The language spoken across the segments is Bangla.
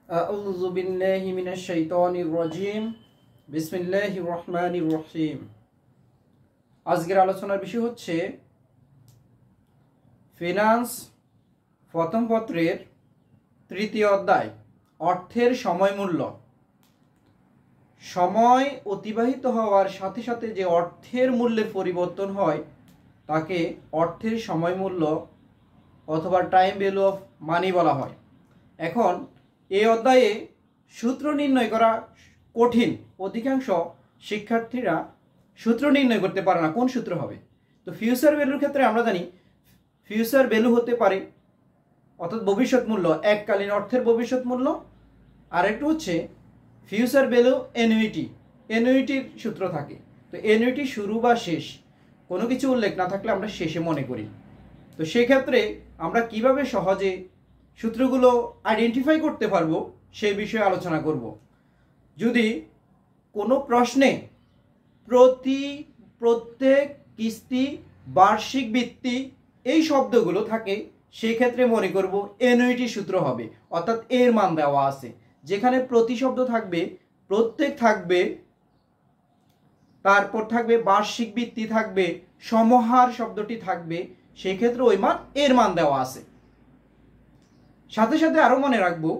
আউযু বিল্লাহি মিনাশ শাইতানির রাজিম। বিসমিল্লাহির রহমানির রহিম। আজকের আলোচনার বিষয় হচ্ছে ফিনান্স প্রথম পত্রের তৃতীয় অধ্যায়, অর্থের সময় মূল্য। সময় অতিবাহিত হওয়ার সাথে সাথে যে অর্থের মূল্যের পরিবর্তন হয় তাকে অর্থের সময় মূল্য অথবা টাইম ভ্যালু অফ মানি বলা হয়। এখন এই অধ্যায়ে সূত্র নির্ণয় করা কঠিন। অধিকাংশ শিক্ষার্থীরা সূত্র নির্ণয় করতে পারে না কোন সূত্র হবে। তো ফিউচার ভ্যালুর ক্ষেত্রে আমরা জানি ফিউচার ভ্যালু হতে পারে অর্থাৎ ভবিষ্যৎ মূল্য, এককালীন অর্থের ভবিষ্যৎ মূল্য। আর একটু হচ্ছে ফিউচার ভ্যালু অ্যানুইটির সূত্র থাকে। তো অ্যানুইটি শুরু বা শেষ কোনো কিছু উল্লেখ না থাকলে আমরা শেষে মনে করি। তো সেক্ষেত্রে আমরা কিভাবে সহজে সূত্রগুলো আইডেন্টিফাই করতে পারবো সেই বিষয়ে আলোচনা করব। যদি কোনো প্রশ্নে প্রত্যেক, কিস্তি, বার্ষিক ভিত্তি এই শব্দগুলো থাকে সেক্ষেত্রে মনে করব অ্যানুইটি সূত্র হবে, অর্থাৎ এর মান দেওয়া আছে। যেখানে প্রতি শব্দ থাকবে, প্রত্যেক থাকবে, তারপর থাকবে বার্ষিক ভিত্তি থাকবে, সমহার শব্দটি থাকবে, সেক্ষেত্রে ওই মান এর মান দেওয়া আছে। সাথে সাথে আরো মনে রাখবো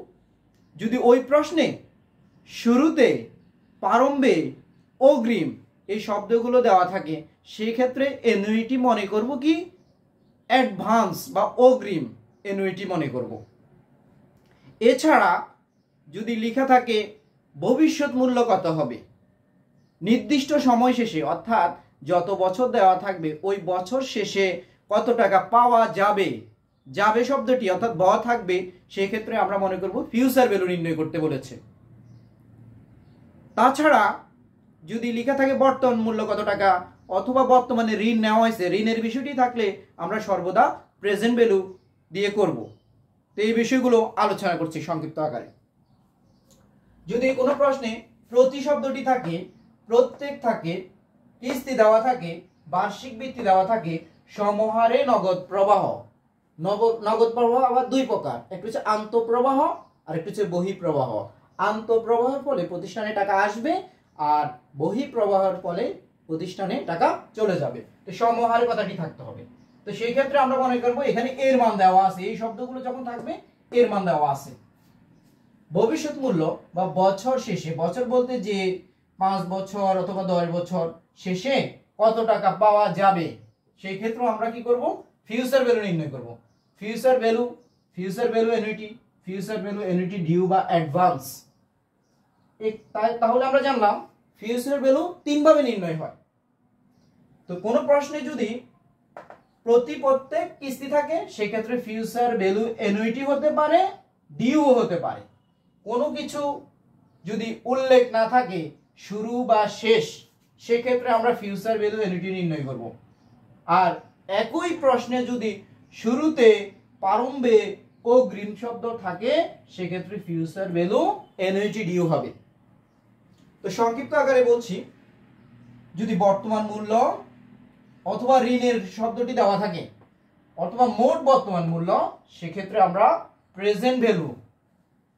যদি ওই প্রশ্নে শুরুতে, প্রারম্ভে, অগ্রিম এই শব্দগুলো দেওয়া থাকে সেক্ষেত্রে অ্যানুইটি মনে করব কি অ্যাডভান্স বা অগ্রিম অ্যানুইটি মনে করব। এছাড়া যদি লেখা থাকে ভবিষ্যৎ মূল্য কত হবে নির্দিষ্ট সময় শেষে, অর্থাৎ যত বছর দেওয়া থাকবে ওই বছর শেষে কত টাকা পাওয়া যাবে, যাবে শব্দটি অর্থাৎ ব থাকবে, সেক্ষেত্রে আমরা মনে করব ফিউচার ভ্যালু নির্ণয় করতে বলেছে। তাছাড়া যদি লেখা থাকে বর্তমান মূল্য কত টাকা অথবা বর্তমানে ঋণ নেওয়া হয়েছে, ঋণের বিষয়টি থাকলে আমরা সর্বদা প্রেজেন্ট ভ্যালু দিয়ে করব। তো এই বিষয়গুলো আলোচনা করছি সংক্ষিপ্ত আকারে। যদি কোনো প্রশ্নে প্রতি শব্দটি থাকে, প্রত্যেক থাকে, কিস্তি দেওয়া থাকে, বার্ষিক ভিত্তি দেওয়া থাকে, সমহারে নগদ প্রবাহ। নগদ প্রবাহ আবার দুই প্রকার, একটু হচ্ছে আন্তঃপ্রবাহ আর একটু হচ্ছে বহিঃপ্রবাহ। আন্তঃপ্রবাহের ফলে প্রতিষ্ঠানে টাকা আসবে আর বহিঃপ্রবাহের ফলে প্রতিষ্ঠানে টাকা চলে যাবে। তো সমহারে কথাটি থাকতে হবে। তো সেই ক্ষেত্রে আমরা মনে করব এখানে এর মান দেওয়া আছে, এই শব্দগুলো যখন থাকবে এর মান দেওয়া আছে। ভবিষ্যৎ মূল্য বা বছর শেষে, বছর বলতে যে 5 বছর অথবা 10 বছর শেষে কত টাকা পাওয়া যাবে, সেই ক্ষেত্রে আমরা কি করব ফিউচার ভ্যালু নির্ণয় করব। ফিউচার ভ্যালু অ্যানুইটি ডিউ বা অ্যাডভান্স। তাহলে আমরা জানলাম ফিউচার ভ্যালু তিন ভাবে নির্ণয় হয়। তো কোনো প্রশ্নে যদি প্রত্যেক কিস্তি থাকে সেক্ষেত্রে ফিউচার ভ্যালু অ্যানুইটি হতে পারে, ডিউ হতে পারে। কোনো কিছু যদি উল্লেখ না থাকে শুরু বা শেষ, সেক্ষেত্রে আমরা ফিউচার ভ্যালু অ্যানুইটি নির্ণয় করব। আর একই প্রশ্নে যদি শুরুতে, প্রারম্ভে, অগ্রিম শব্দ থাকে সেক্ষেত্রে ফিউচার ভ্যালু অ্যানুইটি ডিউ হবে। তো সংক্ষিপ্ত আকারে বলছি, যদি বর্তমান মূল্য অথবা ঋণের শব্দটি দেওয়া থাকে অথবা মোট বর্তমান মূল্য, সেক্ষেত্রে আমরা প্রেজেন্ট ভ্যালু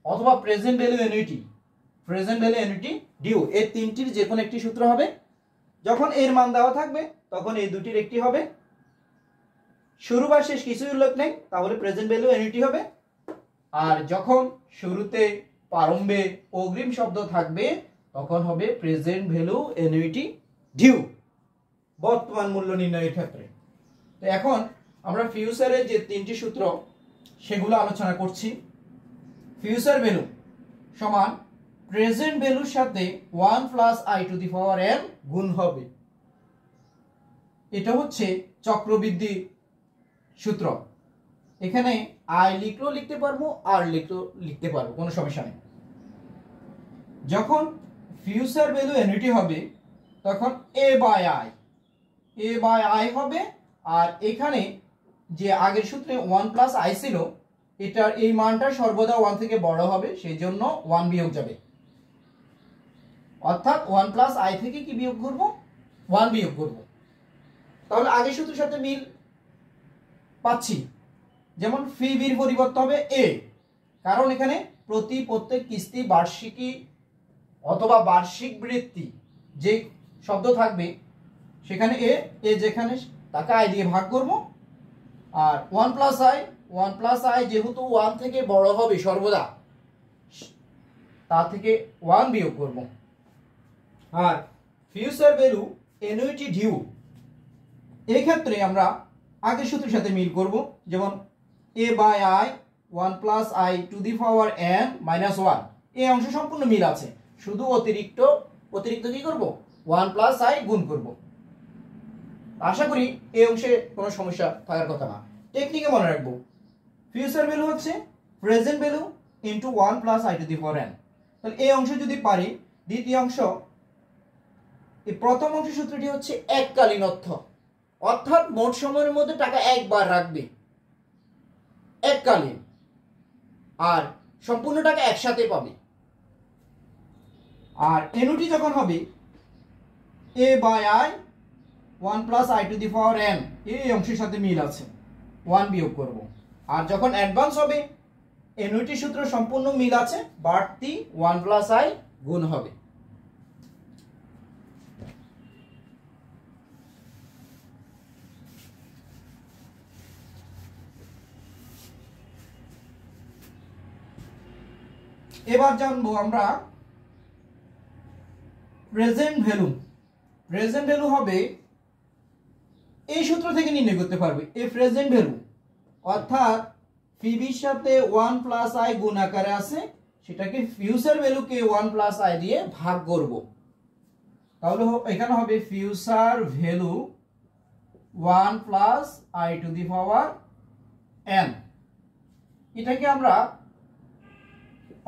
অথবা প্রেজেন্ট ভ্যালু অ্যানুইটি ডিউ এই তিনটির যে কোনো একটি সূত্র হবে। যখন এর মান দেওয়া থাকবে তখন এই দুটির একটি হবে। শুরু বা শেষ কিছুই উল্লেখ নেই তাহলে প্রেজেন্ট ভ্যালু অ্যানুইটি হবে। আর যখন শুরুতে, প্রারম্ভে, অগ্রিম শব্দ থাকবে তখন হবে প্রেজেন্ট ভ্যালু অ্যানুইটি ডিউ বর্তমান মূল্য নির্ণয়ের ক্ষেত্রে। তো এখন আমরা ফিউচারের যে তিনটি সূত্র সেগুলো আলোচনা করছি। ফিউচার ভ্যালু সমান প্রেজেন্ট ভ্যালুর সাথে 1 + i⁴n গুণ হবে। এটা হচ্ছে চক্রবৃদ্ধি সূত্র। এখানে আই লিখলেও লিখতে পারবো, আর লিখলেও লিখতে পারবো, কোনো সমস্যা নেই। যখন ফিউচার ভ্যালু অ্যানুইটি হবে তখন a বাই আই হবে। আর এখানে যে আগের সূত্রে 1 + i ছিল, এটার এই মানটা সর্বদা 1 থেকে বড় হবে, সেই জন্য 1 বিয়োগ যাবে। অর্থাৎ 1 + i থেকে কি বিয়োগ করব, 1 বিয়োগ করব। তাহলে আগের সূত্রের সাথে মিল পাচ্ছি। যেমন ফি বির পরিবর্তে হবে এ, কারণ এখানে প্রত্যেক কিস্তি বার্ষিকী অথবা বার্ষিক বৃত্তি যে শব্দ থাকবে সেখানে এ যেখানে তাকে আই দিয়ে ভাগ করব। আর 1 প্লাস আই যেহেতু 1 থেকে বড় হবে সর্বদা, তা থেকে 1 বিয়োগ করব। আর ফিউচার ভ্যালু অ্যানুইটি ডিউ, এই ক্ষেত্রে আমরা আগের সূত্রের সাথে মিল করব। যেমন a by i 1 plus i to the power n minus 1, এই অংশ সম্পূর্ণ মিল আছে, শুধু অতিরিক্ত কি করব, 1 প্লাস i গুণ করব। আশা করি এই অংশে কোনো সমস্যা থাকার কথা না। টেকনিকে মনে রাখবো, ফিউচার ভ্যালু হচ্ছে present value into 1 plus i to the power n। তাহলে এই অংশ যদি পারি, দ্বিতীয় অংশ, এই প্রথম অংশের সূত্রটি হচ্ছে এককালীন অর্থ, অর্থাৎ মোট সময়ের মধ্যে টাকা একবার রাখবে, এককালীন, আর সম্পূর্ণ টাকা একসাথে পাবে। আর এনওটি যখন হবে a by i 1 plus i to the power n, এই অংশের সাথে মিল আছে, 1 বিয়োগ করব। আর যখন অ্যাডভান্স হবে এনওটি সূত্র সম্পূর্ণ মিল আছে, বাড়তি 1 প্লাস i গুণ হবে। এবার জানবো আমরা প্রেজেন্ট ভ্যালু। প্রেজেন্ট ভ্যালু হবে, এই সূত্র থেকে নির্ণয় করতে পারবে এই প্রেজেন্ট ভ্যালু, অর্থাৎ পিবির সাথে 1 প্লাস i গুণ আকারে আছে, সেটাকে ফিউচার ভ্যালুকে 1 প্লাস i দিয়ে ভাগ করব। তাহলে এখানে হবে future value 1 plus i to the power n। এটাকে আমরা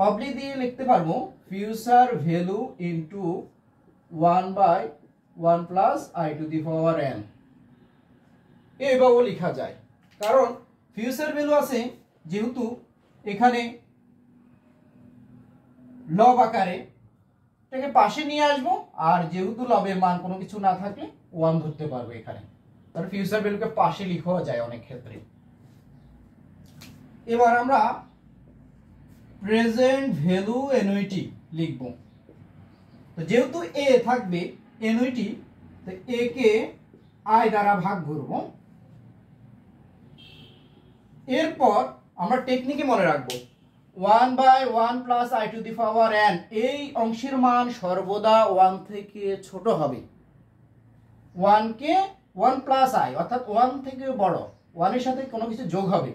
অবলিক দিয়ে লিখতে পারবো future value into 1 by 1 plus i to the power n। এইভাবেও লেখা যায়, কারণ ফিউচার ভ্যালু আছে যেহেতু এখানে লব আকারে, এটাকে পাশে নিয়ে আসবো, আর যেহেতু লবের মান কোনো কিছু না থাকলে 1 ধরতে পারবো এখানে, তাহলে ফিউচার ভ্যালুকে পাশে লিখা যায় অনেক ক্ষেত্রে। এবার আমরা প্রেজেন্ট ভ্যালু অ্যানুইটি লিখব। তো যেহেতু এ থাকবে অ্যানুইটি, তো এ কে i দ্বারা ভাগ করব। এরপর আমরা টেকনিকে মনে রাখবো 1 by 1 plus i to the power n, এই অংশের মান সর্বদা 1 থেকে ছোট হবে। 1 কে 1 প্লাস i অর্থাৎ 1 থেকে বড়, 1 এর সাথে কোনো কিছু যোগ হবে,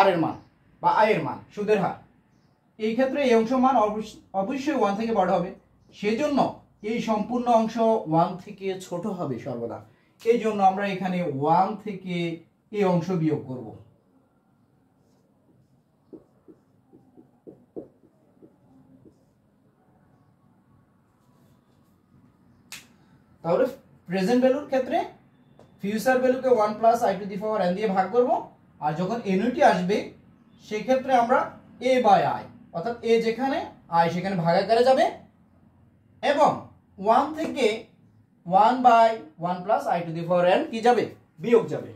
r এর মান বা i এর মান, সুদের হার। এই ক্ষেত্রে এই অংশ মান অবশ্যই 1 থেকে বড় হবে, সেজন্য এই সম্পূর্ণ অংশ 1 থেকে ছোট হবে সর্বদা। এই জন্য আমরা এখানে 1 থেকে এই অংশ বিয়োগ করব। তাহলে প্রেজেন্ট ভ্যালুর ক্ষেত্রে ফিউচার ভ্যালুকে 1 plus i to the power n দিয়ে ভাগ করব, আর যখন এনইউটি আসবে সেই ক্ষেত্রে আমরা a বাই i, অর্থাৎ a যেখানে i সেখানে ভাগাকারে যাবে, এবং 1 থেকে 1 by 1 plus i to the power n কি যাবে, বিয়োগ যাবে।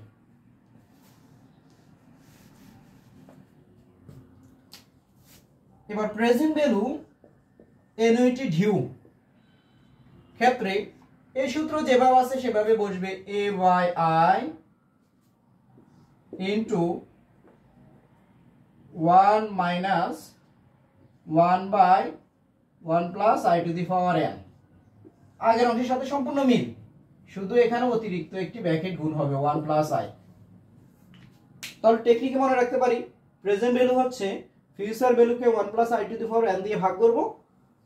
এবার প্রেজেন্ট ভ্যালু অ্যানুইটি ডিউ ক্ষেত্রে এই সূত্র যেভাবে আছে সেভাবে বসবে, a by i into 1 minus 1 by 1 plus i to the power n। আগের অংশের সাথে সম্পূর্ণ মিল, শুধু এখানে অতিরিক্ত একটি ব্র্যাকেট গুণ হবে 1 প্লাস i। তাহলে টেকনিকে মনে রাখতে পারি, প্রেজেন্ট ভ্যালু হচ্ছে ফিউচার ভ্যালুকে 1 plus i to the power n দিয়ে ভাগ করব।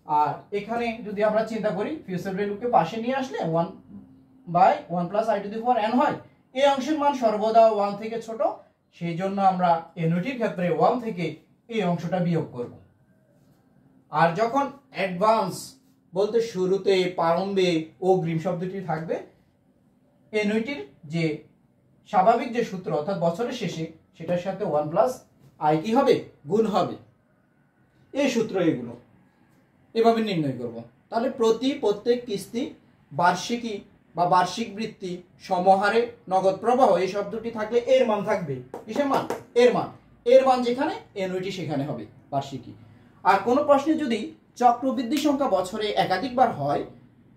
আর এখানে যদি আমরা চিন্তা করি ফিউচার ভ্যালুকে পাশে নিয়ে আসলে 1 by 1 plus i to the power n হয়, এই অংশের মান সর্বদা 1 থেকে ছোট, সেই জন্য আমরা এনইউটির ক্ষেত্রে 1 থেকে এই অংশটা বিয়োগ করব। আর যখন অ্যাডভান্স বলতে শুরুতে, প্রারম্ভে অগ্রিম শব্দটি থাকবে, এনইউটির যে স্বাভাবিক যে সূত্র অর্থাৎ বছরের শেষে, সেটার সাথে 1 প্লাস i কি হবে, গুণ হবে। এই সূত্র এগুলো এভাবে নির্ণয় করব। তাহলে প্রত্যেক কিস্তি, বার্ষিকী বা বার্ষিক বৃত্তি, সমহারে নগদ প্রবাহ, এই শব্দটি থাকলে এর মান থাকবে, কিসের মান, এর মান যেখানে এনইউটি সেখানে হবে বার্ষিকী। আর কোনো প্রশ্নে যদি চক্রবৃদ্ধি সংখ্যা বছরে একাধিকবার হয়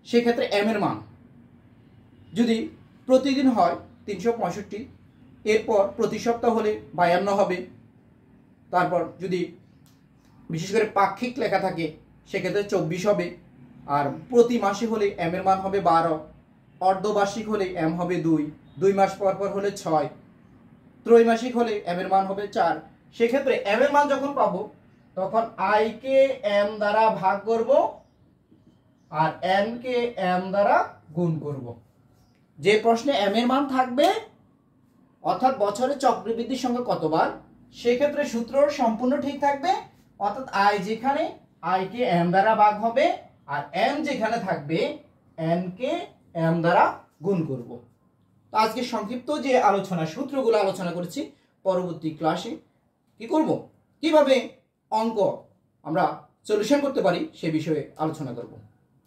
সেক্ষেত্রে m এর মান যদি প্রতিদিন হয় 365, এরপর প্রতি সপ্তাহ হলে 52 হবে, তারপর যদি বিশেষ করে পাক্ষিক লেখা থাকে সেক্ষেত্রে 24 হবে, আর প্রতি মাসে হলে m এর মান হবে 12, অর্ধবার্ষিক হলে m হবে 2 মাস পর পর হলে 6, ত্রৈমাসিক হলে m এর মান হবে 4। সেক্ষেত্রে m এর মান যখন পাবো তখন i কে m দ্বারা ভাগ করব আর n কে m দ্বারা গুণ করব। যে প্রশ্নে m এর মান থাকবে অর্থাৎ বছরে চক্রবৃদ্ধির সংখ্যা কতবার, সেক্ষেত্রে সূত্র সম্পূর্ণ ঠিক থাকবে, অর্থাৎ i যেখানে i কে m দ্বারা ভাগ হবে আর m যেখানে থাকবে n কে m দ্বারা গুণ করব। তো আজকে সংক্ষিপ্ত যে আলোচনা সূত্রগুলো আলোচনা করেছি, পরবর্তী ক্লাসে কি করব, কিভাবে অঙ্ক আমরা সলিউশন করতে পারি সে বিষয়ে আলোচনা করব।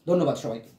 ধন্যবাদ সবাইকে।